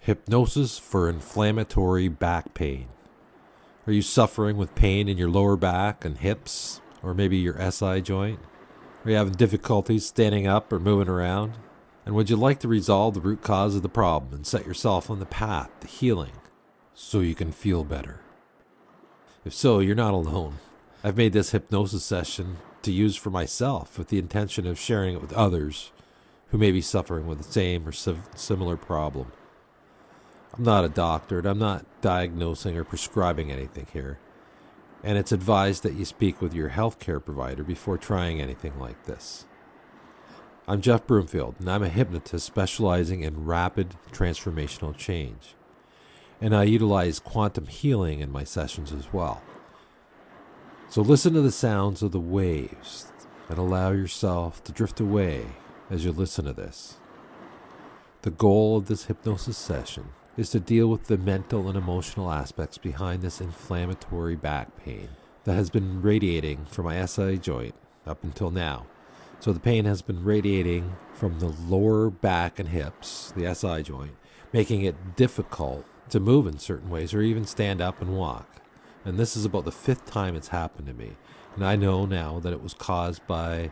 Hypnosis for inflammatory back pain. Are you suffering with pain in your lower back and hips, or maybe your SI joint? Are you having difficulties standing up or moving around? And would you like to resolve the root cause of the problem and set yourself on the path to healing so you can feel better? If so, you're not alone. I've made this hypnosis session to use for myself with the intention of sharing it with others who may be suffering with the same or similar problem. I'm not a doctor, and I'm not diagnosing or prescribing anything here. And it's advised that you speak with your healthcare provider before trying anything like this. I'm Jeff Broomfield, and I'm a hypnotist specializing in rapid transformational change. And I utilize quantum healing in my sessions as well. So listen to the sounds of the waves and allow yourself to drift away as you listen to this. The goal of this hypnosis session is to deal with the mental and emotional aspects behind this inflammatory back pain that has been radiating from my SI joint up until now. So the pain has been radiating from the lower back and hips, the SI joint, making it difficult to move in certain ways or even stand up and walk. And this is about the 5th time it's happened to me. And I know now that it was caused by,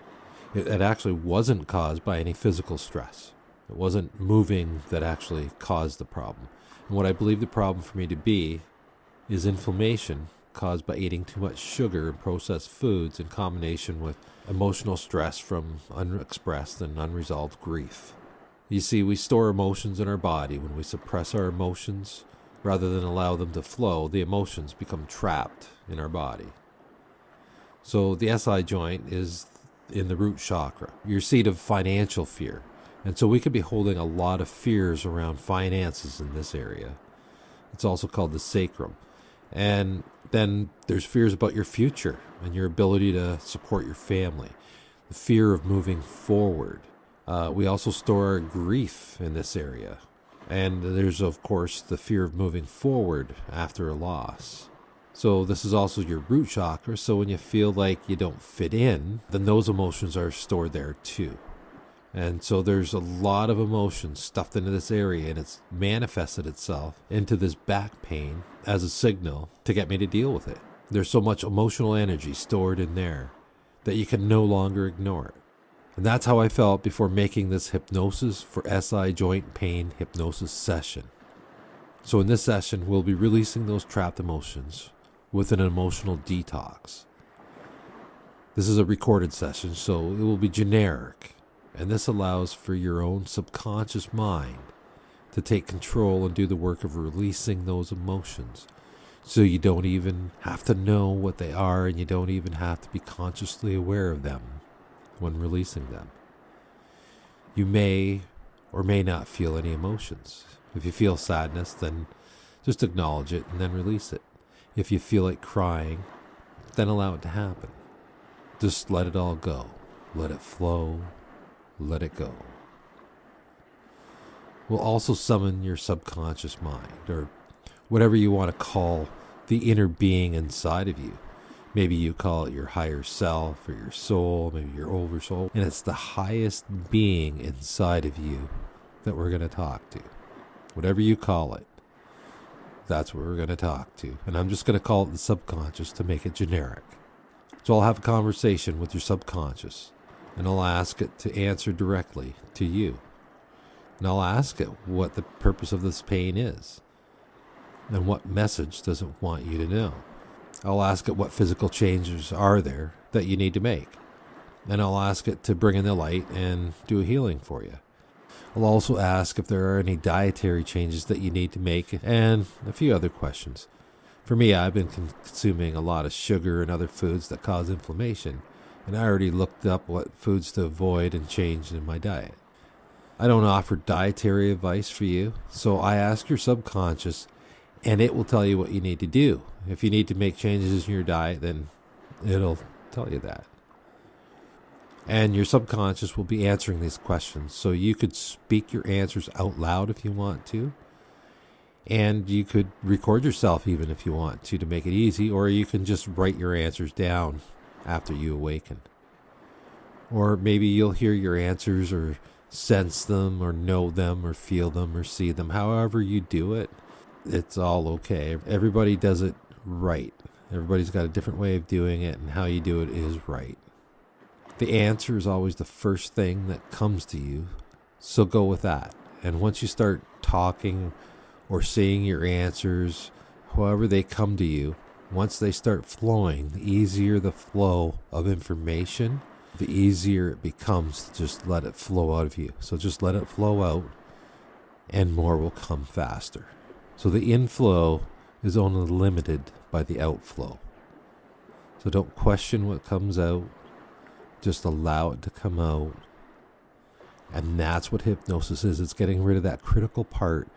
it actually wasn't caused by any physical stress. It wasn't moving that actually caused the problem. And what I believe the problem for me to be is inflammation caused by eating too much sugar and processed foods in combination with emotional stress from unexpressed and unresolved grief. You see, we store emotions in our body. When we suppress our emotions rather than allow them to flow, the emotions become trapped in our body. So the SI joint is in the root chakra, your seat of financial fear. And so we could be holding a lot of fears around finances in this area. It's also called the sacrum. And then there's fears about your future and your ability to support your family. The fear of moving forward. We also store our grief in this area. And there's, of course, the fear of moving forward after a loss. So this is also your root chakra. So when you feel like you don't fit in, then those emotions are stored there too. And so there's a lot of emotion stuffed into this area, and it's manifested itself into this back pain as a signal to get me to deal with it. There's so much emotional energy stored in there that you can no longer ignore it. And that's how I felt before making this hypnosis for SI joint pain hypnosis session. So in this session, we'll be releasing those trapped emotions with an emotional detox. This is a recorded session, so it will be generic. And this allows for your own subconscious mind to take control and do the work of releasing those emotions. So you don't even have to know what they are, and you don't even have to be consciously aware of them when releasing them. You may or may not feel any emotions. If you feel sadness, then just acknowledge it and then release it. If you feel like crying, then allow it to happen. Just let it all go. Let it flow. Let it go. We'll also summon your subconscious mind, or whatever you want to call the inner being inside of you. Maybe you call it your higher self or your soul, maybe your oversoul. And it's the highest being inside of you that we're going to talk to. Whatever you call it, that's what we're going to talk to. And I'm just going to call it the subconscious to make it generic. So I'll have a conversation with your subconscious. And I'll ask it to answer directly to you. And I'll ask it what the purpose of this pain is. And what message does it want you to know. I'll ask it what physical changes are there that you need to make. And I'll ask it to bring in the light and do a healing for you. I'll also ask if there are any dietary changes that you need to make, and a few other questions. For me, I've been consuming a lot of sugar and other foods that cause inflammation. And I already looked up what foods to avoid and change in my diet. I don't offer dietary advice for you, so I ask your subconscious, and it will tell you what you need to do. If you need to make changes in your diet, then it'll tell you that. And your subconscious will be answering these questions, so you could speak your answers out loud if you want to. And you could record yourself even if you want to make it easy, or you can just write your answers down after you awaken. Or maybe you'll hear your answers or sense them or know them or feel them or see them. However you do it, it's all okay. Everybody does it right. Everybody's got a different way of doing it, and how you do it is right. The answer is always the first thing that comes to you, so go with that. And once you start talking or seeing your answers, however they come to you, once they start flowing, the easier the flow of information, the easier it becomes to just let it flow out of you. So just let it flow out, and more will come faster. So the inflow is only limited by the outflow. So don't question what comes out. Just allow it to come out. And that's what hypnosis is. It's getting rid of that critical part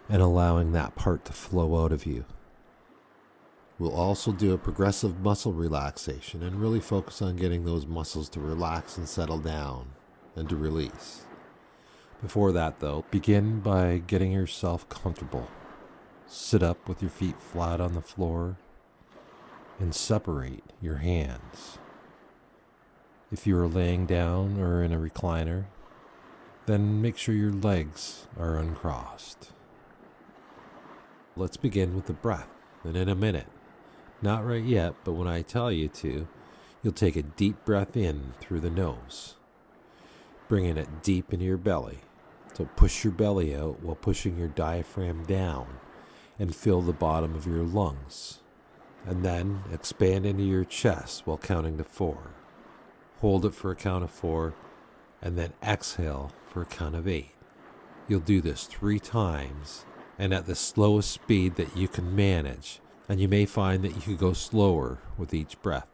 and allowing that part to flow out of you. We'll also do a progressive muscle relaxation and really focus on getting those muscles to relax and settle down and to release. Before that, though, begin by getting yourself comfortable. Sit up with your feet flat on the floor and separate your hands. If you are laying down or in a recliner, then make sure your legs are uncrossed. Let's begin with the breath, and in a minute, not right yet, but when I tell you to, you'll take a deep breath in through the nose, bringing it deep into your belly. So push your belly out while pushing your diaphragm down and fill the bottom of your lungs. And then expand into your chest while counting to 4. Hold it for a count of 4, and then exhale for a count of 8. You'll do this 3 times, and at the slowest speed that you can manage, and you may find that you could go slower with each breath.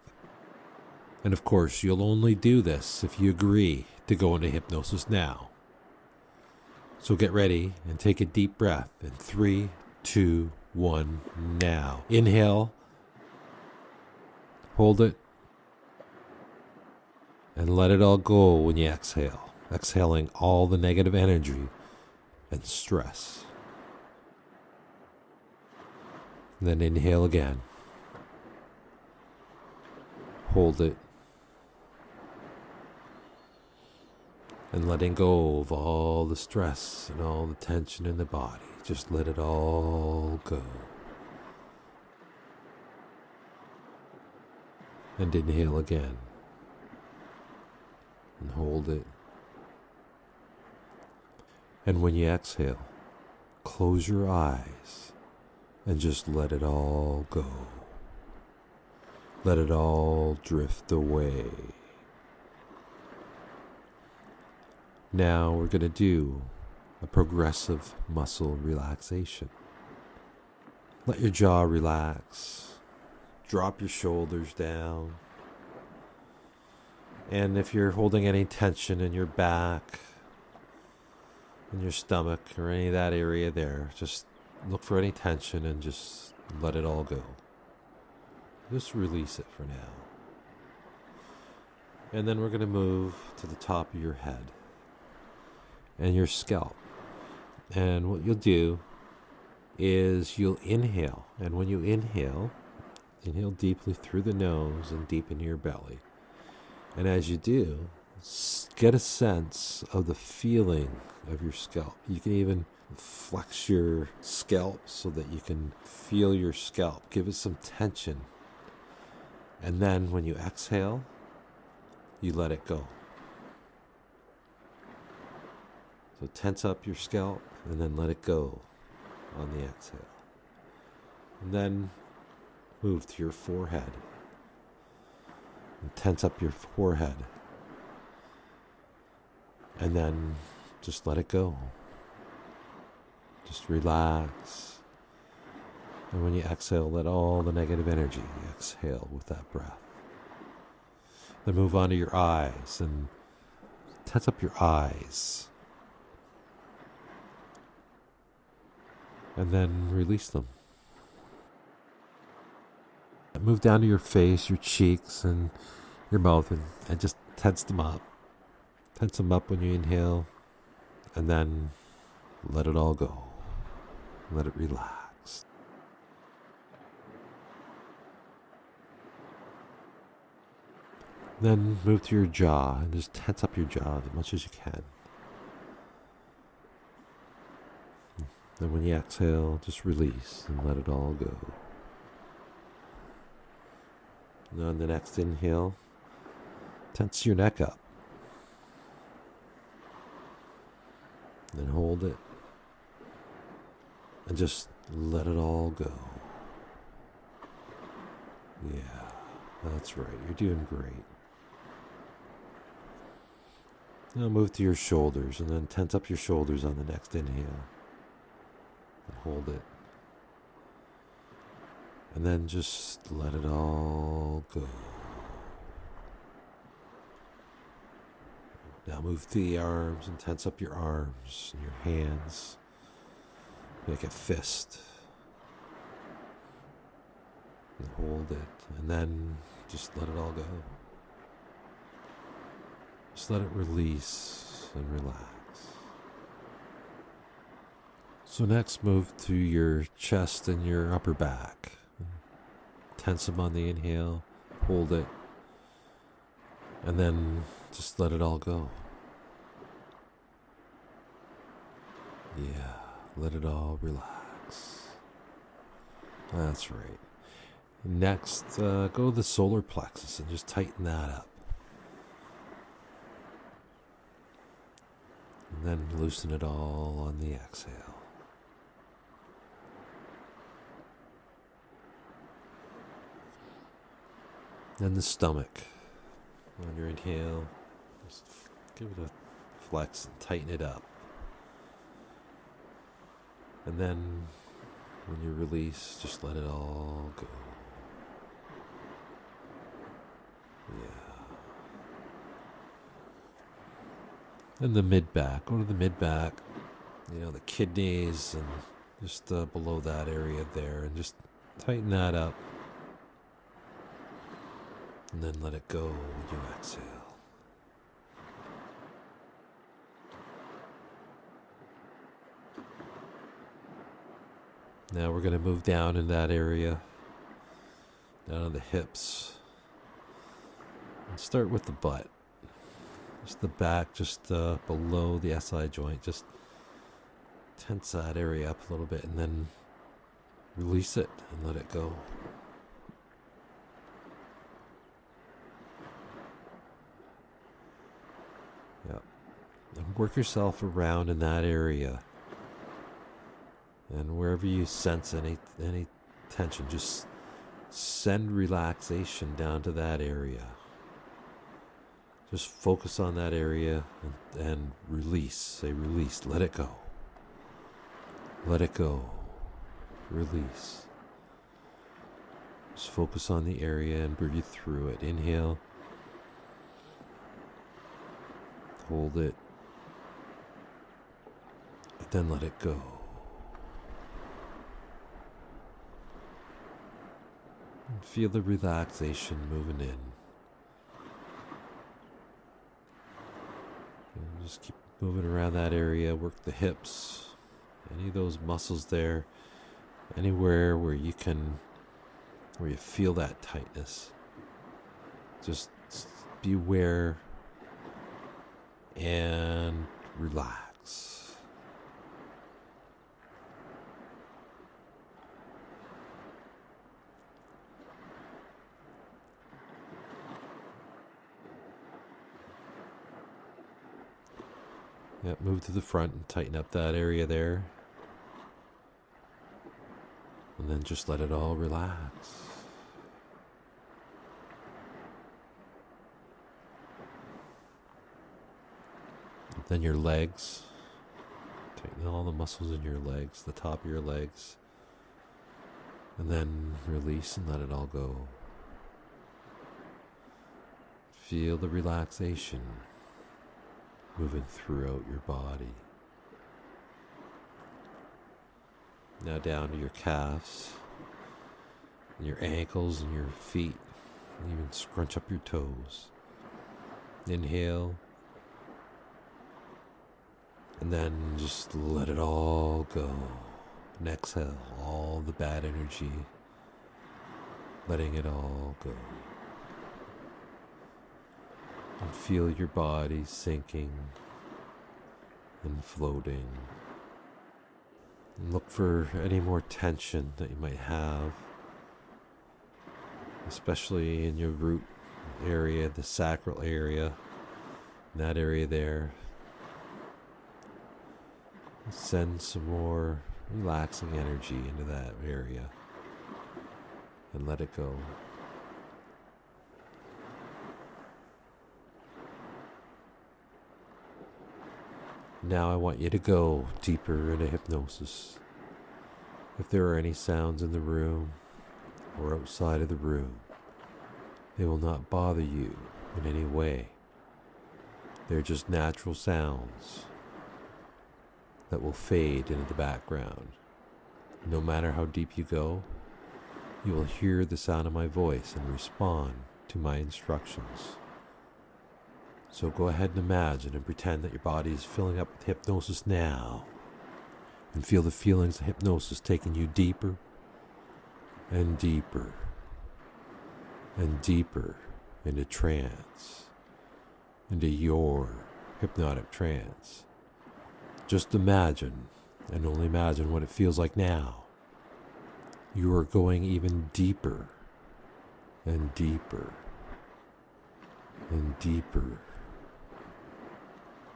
And of course, you'll only do this if you agree to go into hypnosis now. So get ready and take a deep breath in 3, 2, 1, now. Inhale, hold it, and let it all go when you exhale, exhaling all the negative energy and stress. And then inhale again. Hold it. And letting go of all the stress and all the tension in the body. Just let it all go. And inhale again. And hold it. And when you exhale, close your eyes and just let it all go. Let it all drift away. Now we're going to do a progressive muscle relaxation. Let your jaw relax. Drop your shoulders down. And if you're holding any tension in your back, in your stomach, or any of that area there, just look for any tension and just let it all go. Just release it for now. And then we're going to move to the top of your head and your scalp. And what you'll do is you'll inhale. And when you inhale deeply through the nose and deep into your belly. And as you do, get a sense of the feeling of your scalp. You can even flex your scalp so that you can feel your scalp. Give it some tension. And then when you exhale, you let it go. So tense up your scalp and then let it go on the exhale. And then move to your forehead. And tense up your forehead. And then just let it go. Just relax. And when you exhale, let all the negative energy exhale with that breath. Then move on to your eyes and tense up your eyes. And then release them. And move down to your face, your cheeks, and your mouth, and just tense them up. Tense them up when you inhale, and then let it all go. Let it relax. Then move to your jaw and just tense up your jaw as much as you can. And when you exhale, just release and let it all go. And on the next inhale, tense your neck up. Then hold it. And just let it all go. Yeah, that's right. You're doing great. Now move to your shoulders and then tense up your shoulders on the next inhale. And hold it. And then just let it all go. Now move to the arms and tense up your arms and your hands. Make a fist. And hold it. And then just let it all go. Just let it release and relax. So next move to your chest and your upper back. Tense them on the inhale. Hold it. And then just let it all go. Yeah, let it all relax. That's right. Next, go to the solar plexus and just tighten that up. And then loosen it all on the exhale. Then the stomach. On your inhale, just give it a flex and tighten it up. And then when you release, just let it all go. Yeah. And the mid-back. Go to the mid-back. The kidneys and just below that area there. And just tighten that up. And then let it go when you exhale. Now we're going to move down in that area. Down to the hips. And start with the butt. Just the back, just below the SI joint. Just tense that area up a little bit and then release it and let it go. Yep. And work yourself around in that area. And wherever you sense any tension, just send relaxation down to that area. Just focus on that area and release. Say release. Let it go. Let it go. Release. Just focus on the area and breathe through it. Inhale. Hold it. Then let it go. And feel the relaxation moving in. And just keep moving around that area. Work the hips. Any of those muscles there. Anywhere where you feel that tightness. Just be aware and relax. Yep, move to the front and tighten up that area there. And then just let it all relax. Then your legs. Tighten all the muscles in your legs, the top of your legs. And then release and let it all go. Feel the relaxation moving throughout your body. Now down to your calves, and your ankles and your feet, and even scrunch up your toes. Inhale, and then just let it all go. And exhale all the bad energy, letting it all go. And feel your body sinking and floating. And look for any more tension that you might have, especially in your root area, the sacral area, that area there. Send some more relaxing energy into that area and let it go. Now I want you to go deeper into hypnosis. If there are any sounds in the room or outside of the room, they will not bother you in any way. They're just natural sounds that will fade into the background. No matter how deep you go, you will hear the sound of my voice and respond to my instructions. So go ahead and imagine and pretend that your body is filling up with hypnosis now. And feel the feelings of hypnosis taking you deeper and deeper and deeper into trance, into your hypnotic trance. Just imagine, and only imagine what it feels like now. You are going even deeper and deeper and deeper.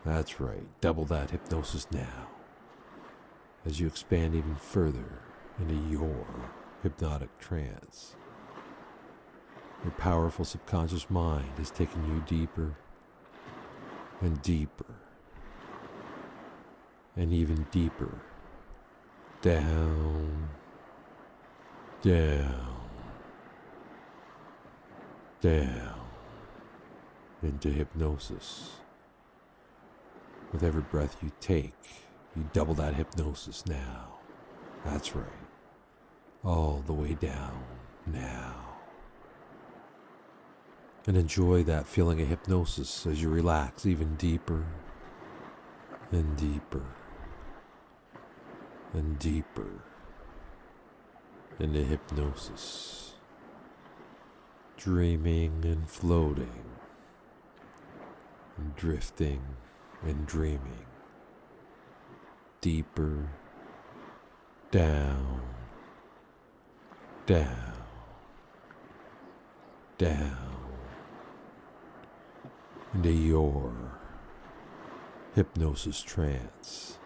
That's right, double that hypnosis now as you expand even further into your hypnotic trance. Your powerful subconscious mind is taking you deeper and deeper and even deeper, down, down, down, into hypnosis. With every breath you take, you double that hypnosis now. That's right. All the way down now. And enjoy that feeling of hypnosis as you relax even deeper and deeper and deeper into hypnosis. Dreaming and floating and drifting and dreaming. Deeper, down, down, down, into your hypnosis trance.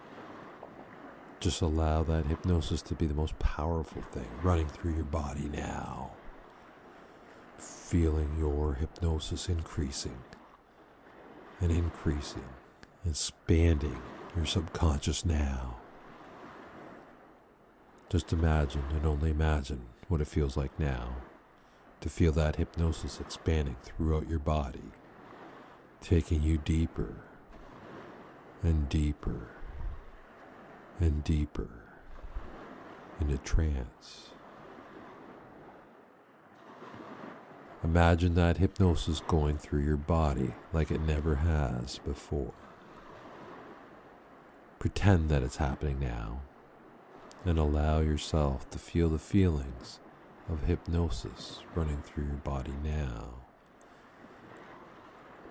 Just allow that hypnosis to be the most powerful thing running through your body now. Feeling your hypnosis increasing and increasing, expanding your subconscious now. Just imagine and only imagine what it feels like now to feel that hypnosis expanding throughout your body, taking you deeper and deeper and deeper into trance. Imagine that hypnosis going through your body like it never has before. Pretend that it's happening now and allow yourself to feel the feelings of hypnosis running through your body now,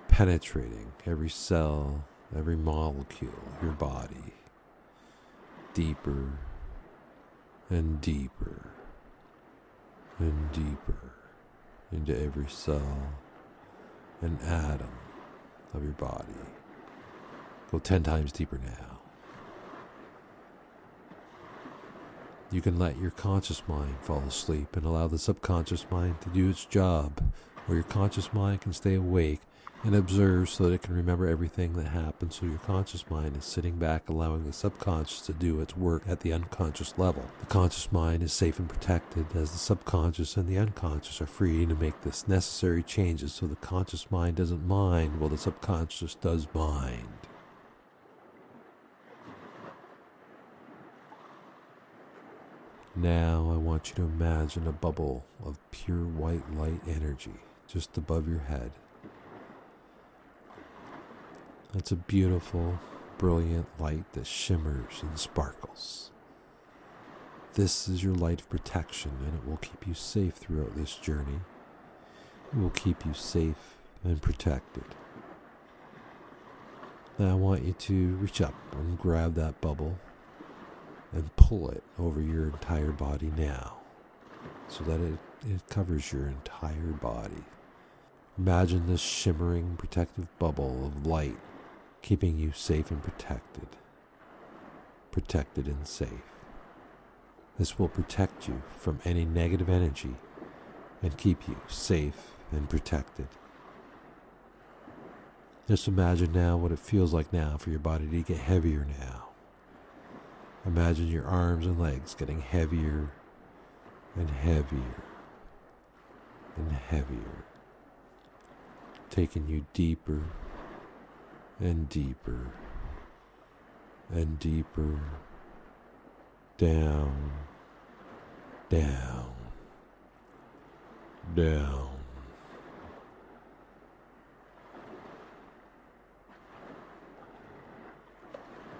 penetrating every cell, every molecule of your body, deeper and deeper and deeper into every cell and atom of your body. Go 10 times deeper now. You can let your conscious mind fall asleep and allow the subconscious mind to do its job, or your conscious mind can stay awake and observe so that it can remember everything that happened, so your conscious mind is sitting back allowing the subconscious to do its work at the unconscious level. The conscious mind is safe and protected as the subconscious and the unconscious are free to make the necessary changes so the conscious mind doesn't mind while the subconscious does mind. Now I want you to imagine a bubble of pure white light energy just above your head. It's a beautiful, brilliant light that shimmers and sparkles. This is your light of protection, and it will keep you safe throughout this journey. It will keep you safe and protected. Now I want you to reach up and grab that bubble and pull it over your entire body now so that it covers your entire body. Imagine this shimmering protective bubble of light keeping you safe and protected. Protected and safe. This will protect you from any negative energy and keep you safe and protected. Just imagine now what it feels like now for your body to get heavier now. Imagine your arms and legs getting heavier and heavier and heavier, taking you deeper and deeper and deeper, down, down, down.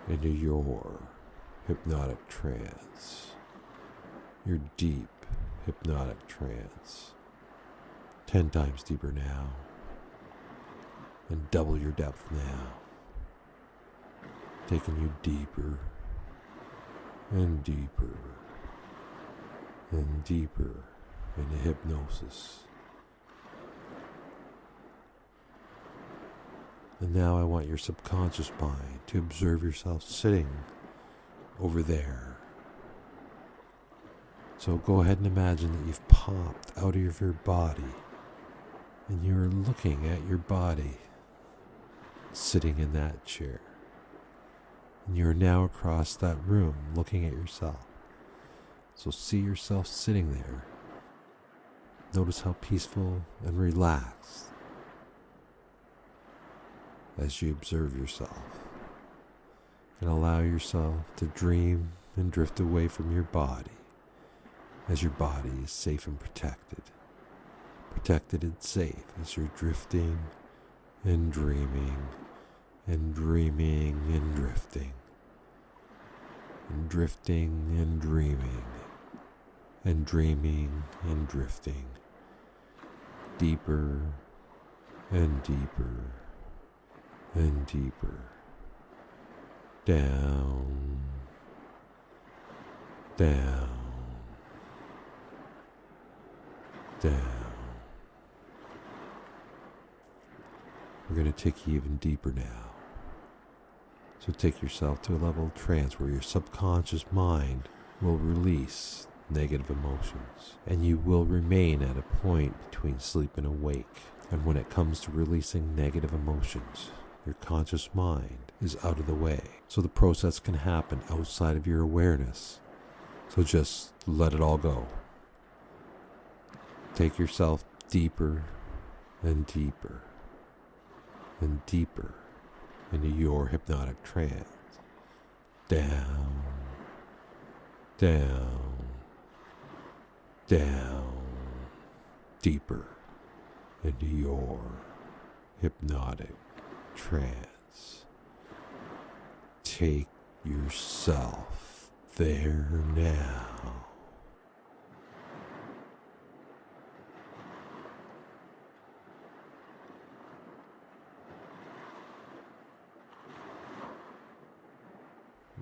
Into your hypnotic trance, your deep hypnotic trance, 10 times deeper now, and double your depth now, taking you deeper and deeper and deeper into hypnosis. And now I want your subconscious mind to observe yourself sitting over there. So go ahead and imagine that you've popped out of your body and you're looking at your body sitting in that chair. And you're now across that room looking at yourself. So see yourself sitting there. Notice how peaceful and relaxed as you observe yourself, and allow yourself to dream and drift away from your body as your body is safe and protected. Protected and safe as you're drifting and dreaming and dreaming and drifting and drifting and dreaming and dreaming and drifting deeper and deeper and deeper, down, down, down. We're going to take you even deeper now. So take yourself to a level of trance where your subconscious mind will release negative emotions, and you will remain at a point between sleep and awake. And when it comes to releasing negative emotions, your conscious mind is out of the way, so the process can happen outside of your awareness. So just let it all go. Take yourself deeper and deeper and deeper into your hypnotic trance. Down, down, down, deeper into your hypnotic trance. Take yourself there now.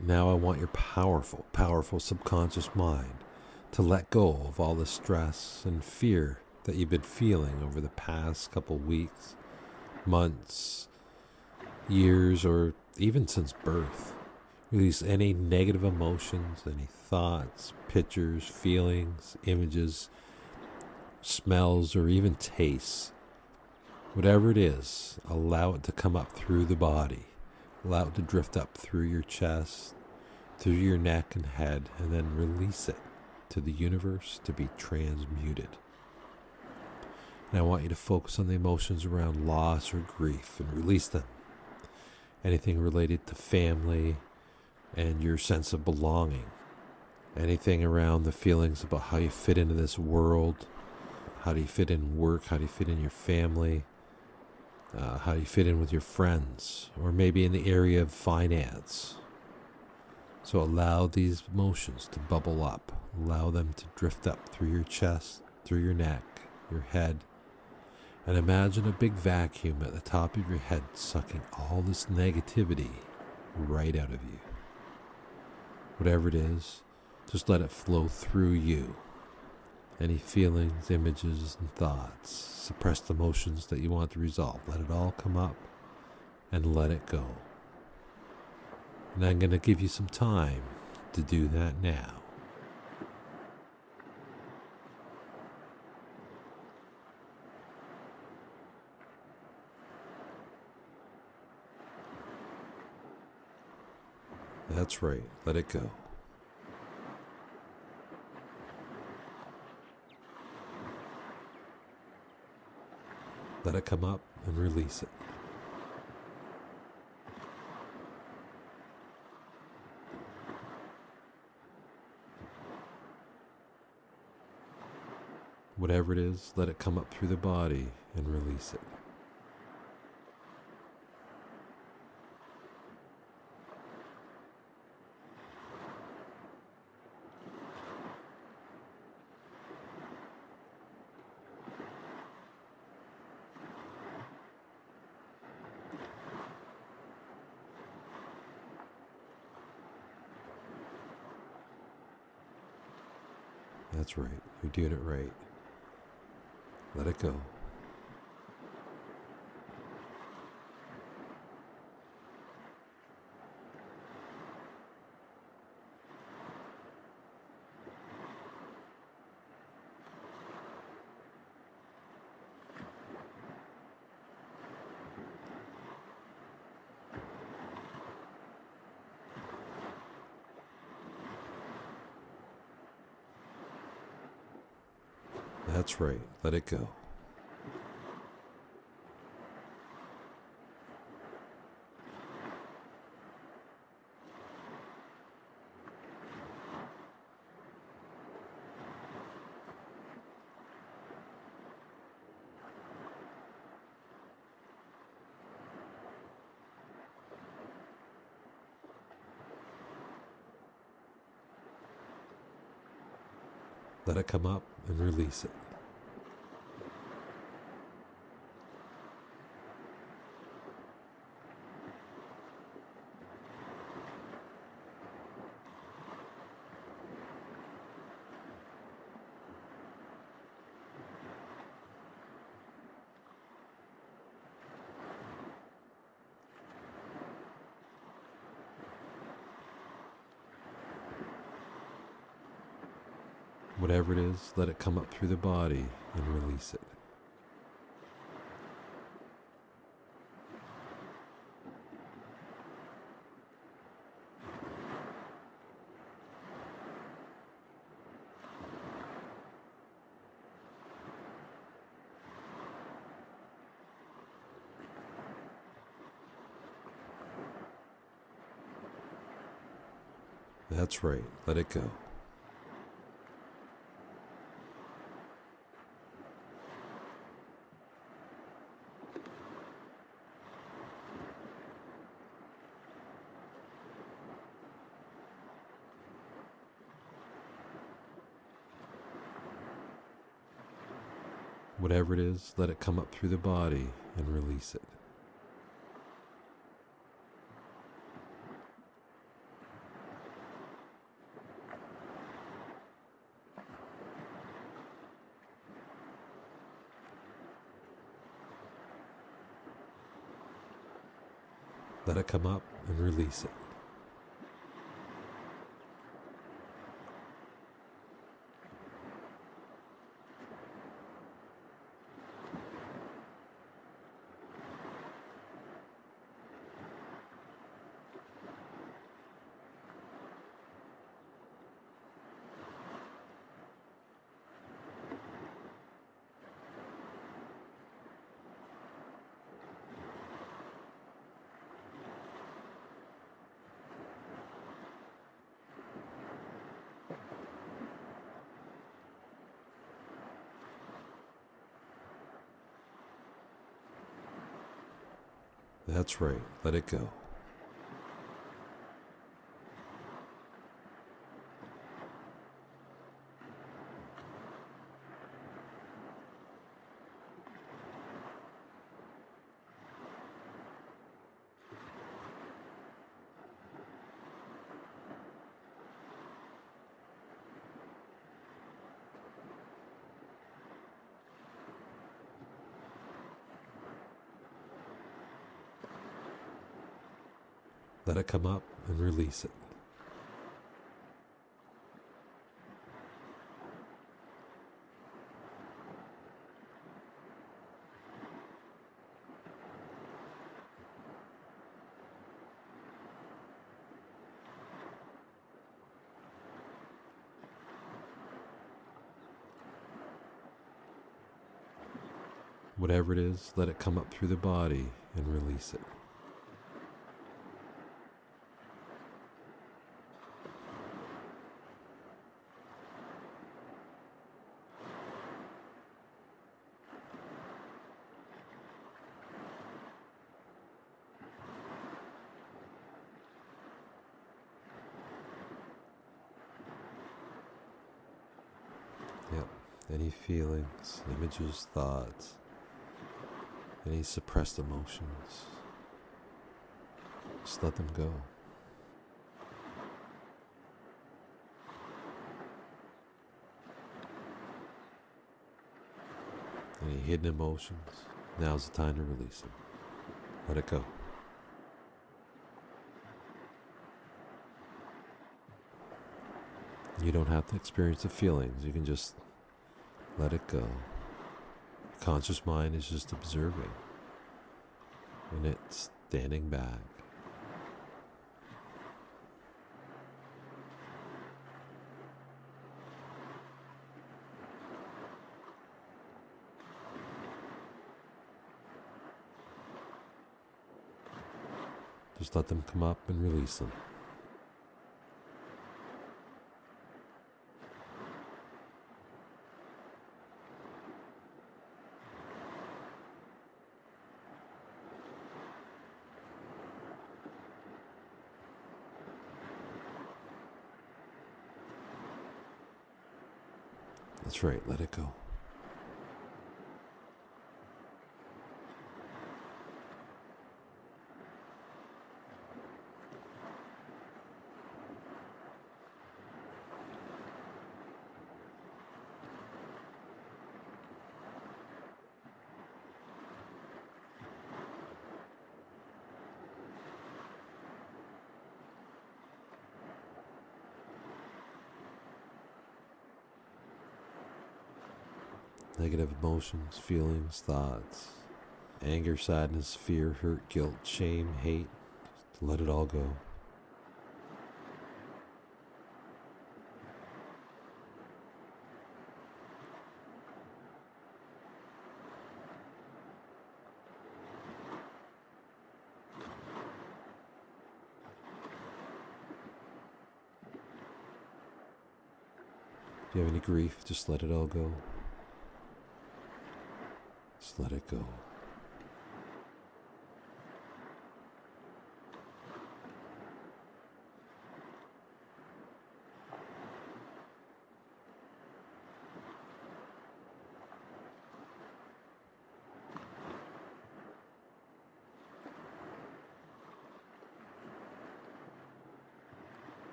Now I want your powerful, powerful subconscious mind to let go of all the stress and fear that you've been feeling over the past couple weeks, months, years, or even since birth. Release any negative emotions, any thoughts, pictures, feelings, images, smells, or even tastes. Whatever it is, allow it to come up through the body. Allow it to drift up through your chest, through your neck and head, and then release it to the universe to be transmuted. And I want you to focus on the emotions around loss or grief and release them. Anything related to family and your sense of belonging. Anything around the feelings about how you fit into this world. How do you fit in work? How do you fit in your family? How do you fit in with your friends? Or maybe in the area of finance. So allow these emotions to bubble up. Allow them to drift up through your chest, through your neck, your head. And imagine a big vacuum at the top of your head sucking all this negativity right out of you. Whatever it is, just let it flow through you. Any feelings, images, and thoughts, suppressed emotions that you want to resolve, let it all come up and let it go. And I'm going to give you some time to do that now. That's right, let it go. Let it come up and release it. Whatever it is, let it come up through the body and release it. That's right, you're doing it right. Let it go. That's right, let it go. Let it come up and release it. Whatever it is, let it come up through the body and release it. That's right, let it go. Whatever it is, let it come up through the body and release it. Let it come up and release it. That's right, let it go. Let it come up and release it. Whatever it is, let it come up through the body and release it. Yep. Any feelings, images, thoughts, any suppressed emotions, just let them go. Any hidden emotions, now's the time to release them. Let it go. You don't have to experience the feelings, you can just let it go. Your conscious mind is just observing, and it's standing back. Just let them come up and release them. That's right, let it go. Negative emotions, feelings, thoughts, anger, sadness, fear, hurt, guilt, shame, hate. Just let it all go. If you have any grief, just let it all go. Just let it go.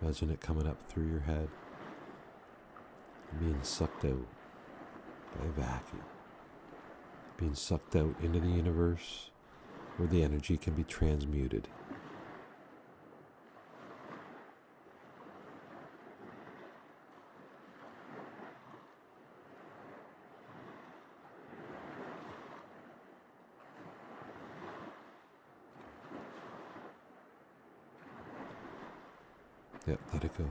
Imagine it coming up through your head, being sucked out by a vacuum, being sucked out into the universe where the energy can be transmuted. Yep, let it go.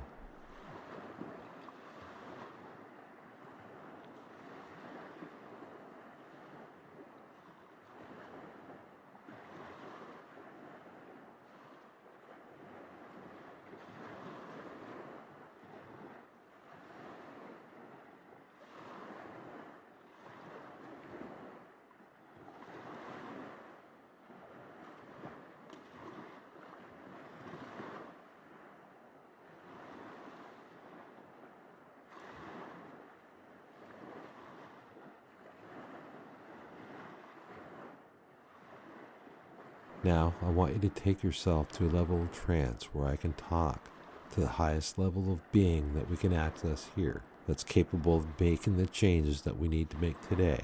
Now, I want you to take yourself to a level of trance where I can talk to the highest level of being that we can access here, that's capable of making the changes that we need to make today.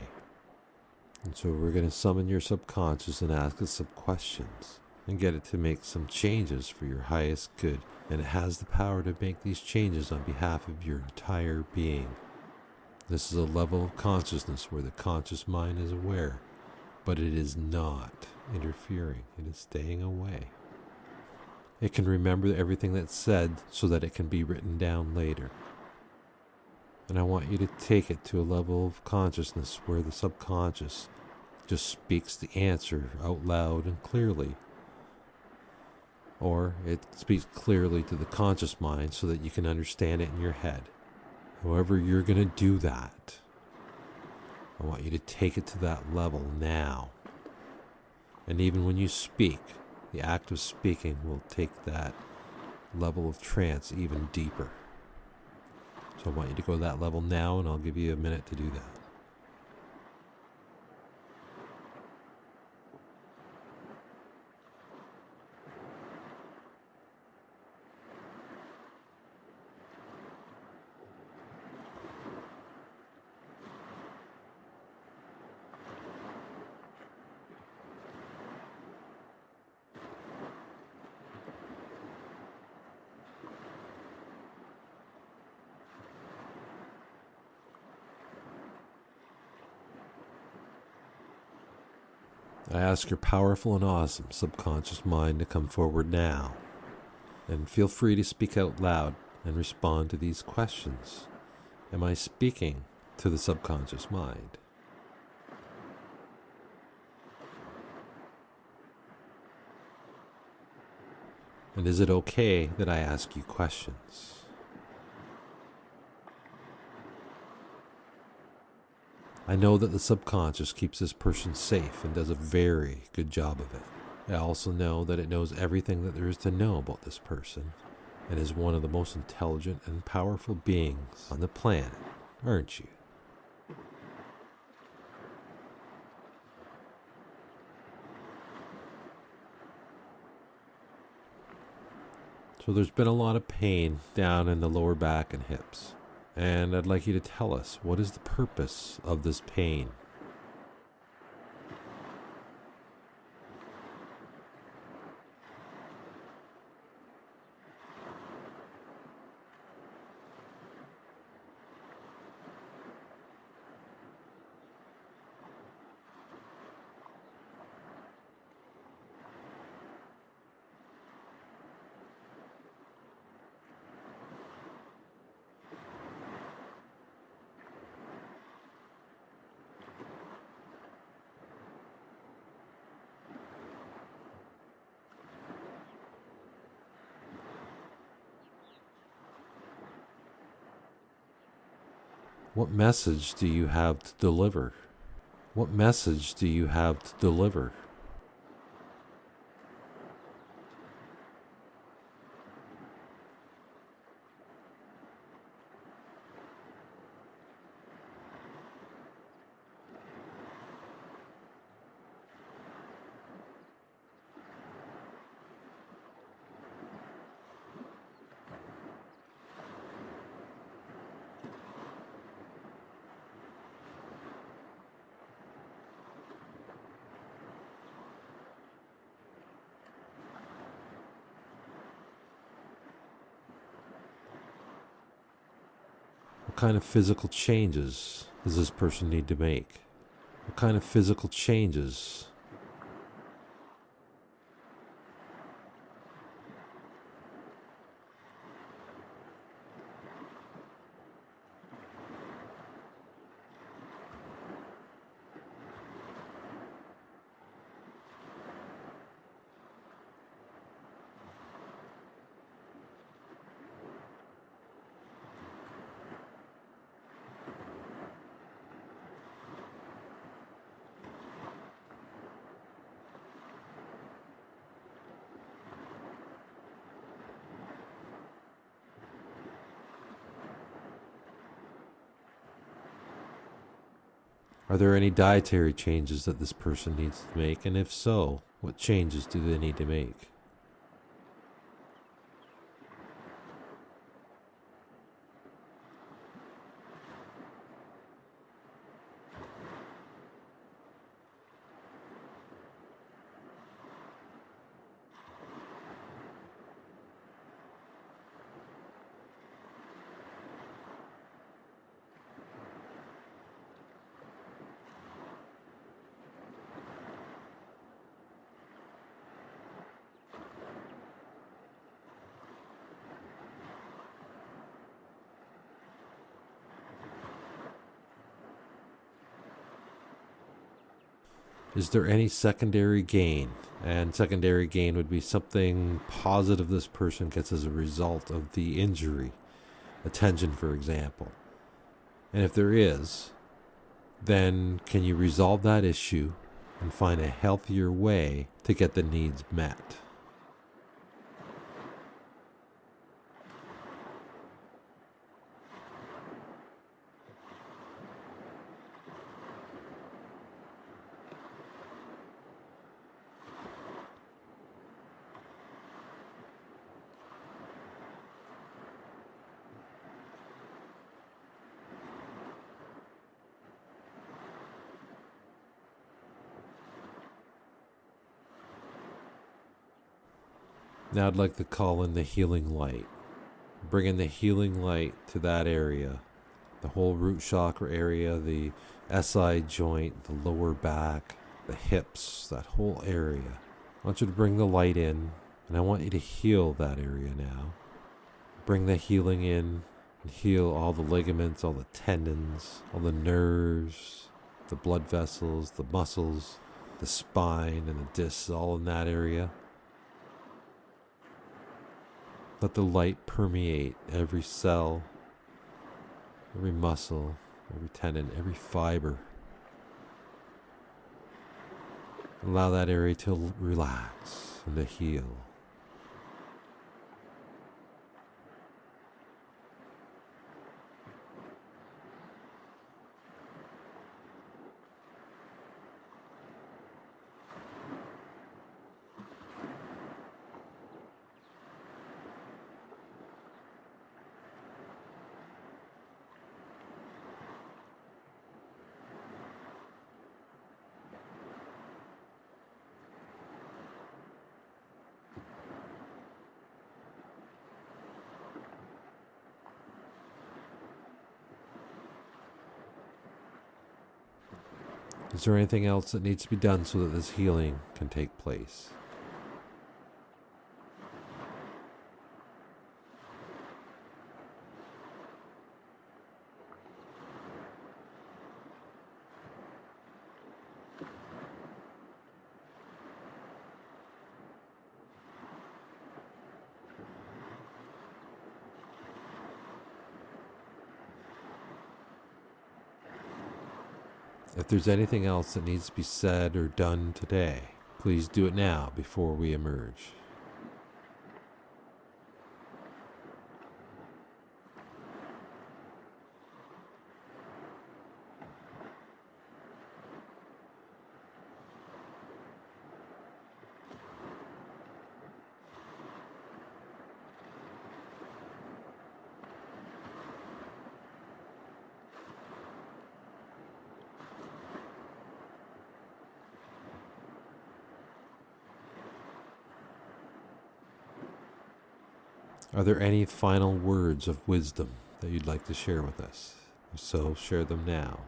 And so we're going to summon your subconscious and ask it some questions and get it to make some changes for your highest good. And it has the power to make these changes on behalf of your entire being. This is a level of consciousness where the conscious mind is aware, but it is not interfering. It is staying away. It can remember everything that's said so that it can be written down later. And I want you to take it to a level of consciousness where the subconscious just speaks the answer out loud and clearly. Or it speaks clearly to the conscious mind so that you can understand it in your head. However you're going to do that, I want you to take it to that level now. And even when you speak, the act of speaking will take that level of trance even deeper. So I want you to go to that level now, and I'll give you a minute to do that. I ask your powerful and awesome subconscious mind to come forward now, and feel free to speak out loud and respond to these questions. Am I speaking to the subconscious mind? And is it okay that I ask you questions? I know that the subconscious keeps this person safe and does a very good job of it. I also know that it knows everything that there is to know about this person and is one of the most intelligent and powerful beings on the planet, aren't you? So there's been a lot of pain down in the lower back and hips. And I'd like you to tell us, what is the purpose of this pain? What message do you have to deliver? What message do you have to deliver? What kind of physical changes does this person need to make? What kind of physical changes? Are there any dietary changes that this person needs to make? And if so, what changes do they need to make? Is there any secondary gain? And secondary gain would be something positive this person gets as a result of the injury, attention, for example. And if there is, then can you resolve that issue and find a healthier way to get the needs met? Now I'd like to call in the healing light. Bring in the healing light to that area, the whole root chakra area, the SI joint, the lower back, the hips, that whole area. I want you to bring the light in, and I want you to heal that area now. Bring the healing in and heal all the ligaments, all the tendons, all the nerves, the blood vessels, the muscles, the spine and the discs, all in that area. Let the light permeate every cell, every muscle, every tendon, every fiber. Allow that area to relax and to heal. Is there anything else that needs to be done so that this healing can take place? If there's anything else that needs to be said or done today, please do it now before we emerge. Are there any final words of wisdom that you'd like to share with us? If so, share them now.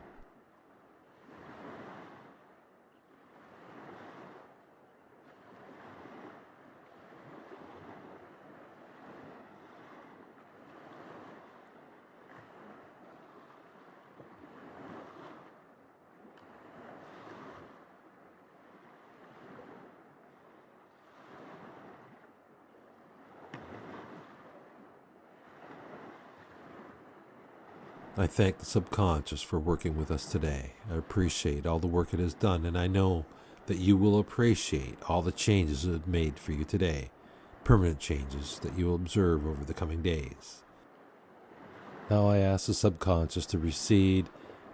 I thank the subconscious for working with us today. I appreciate all the work it has done, and I know that you will appreciate all the changes it made for you today, permanent changes that you will observe over the coming days. Now I ask the subconscious to recede,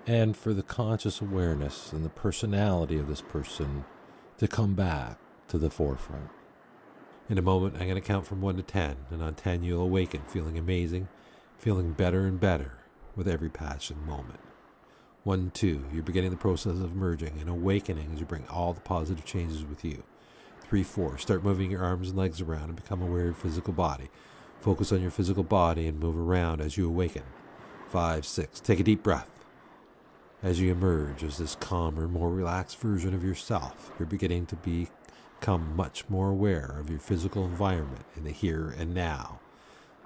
and for the conscious awareness and the personality of this person to come back to the forefront. In a moment, I'm going to count from 1 to 10, and on 10 you'll awaken, feeling amazing, feeling better and better with every passing moment. 1, 2, you're beginning the process of merging and awakening as you bring all the positive changes with you. 3, 4, start moving your arms and legs around and become aware of your physical body. Focus on your physical body and move around as you awaken. 5, 6, take a deep breath. As you emerge as this calmer, more relaxed version of yourself, you're beginning to become much more aware of your physical environment in the here and now.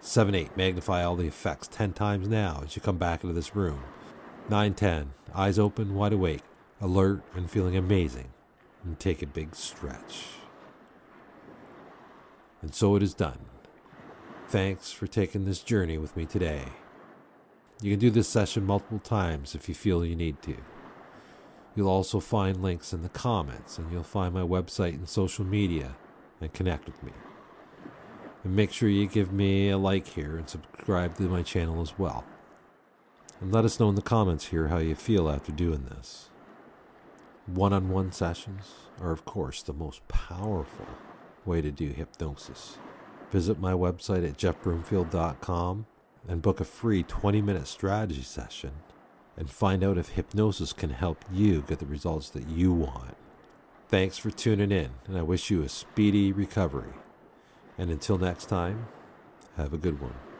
7, 8, magnify all the effects 10 times now as you come back into this room. 9, 10, eyes open, wide awake, alert, and feeling amazing. and take a big stretch. And so it is done. Thanks for taking this journey with me today. You can do this session multiple times if you feel you need to. You'll also find links in the comments, and you'll find my website and social media, and connect with me. And make sure you give me a like here and subscribe to my channel as well. And let us know in the comments here how you feel after doing this. One-on-one sessions are, of course, the most powerful way to do hypnosis. Visit my website at jeffbroomfield.com and book a free 20-minute strategy session and find out if hypnosis can help you get the results that you want. Thanks for tuning in, and I wish you a speedy recovery. And until next time, have a good one.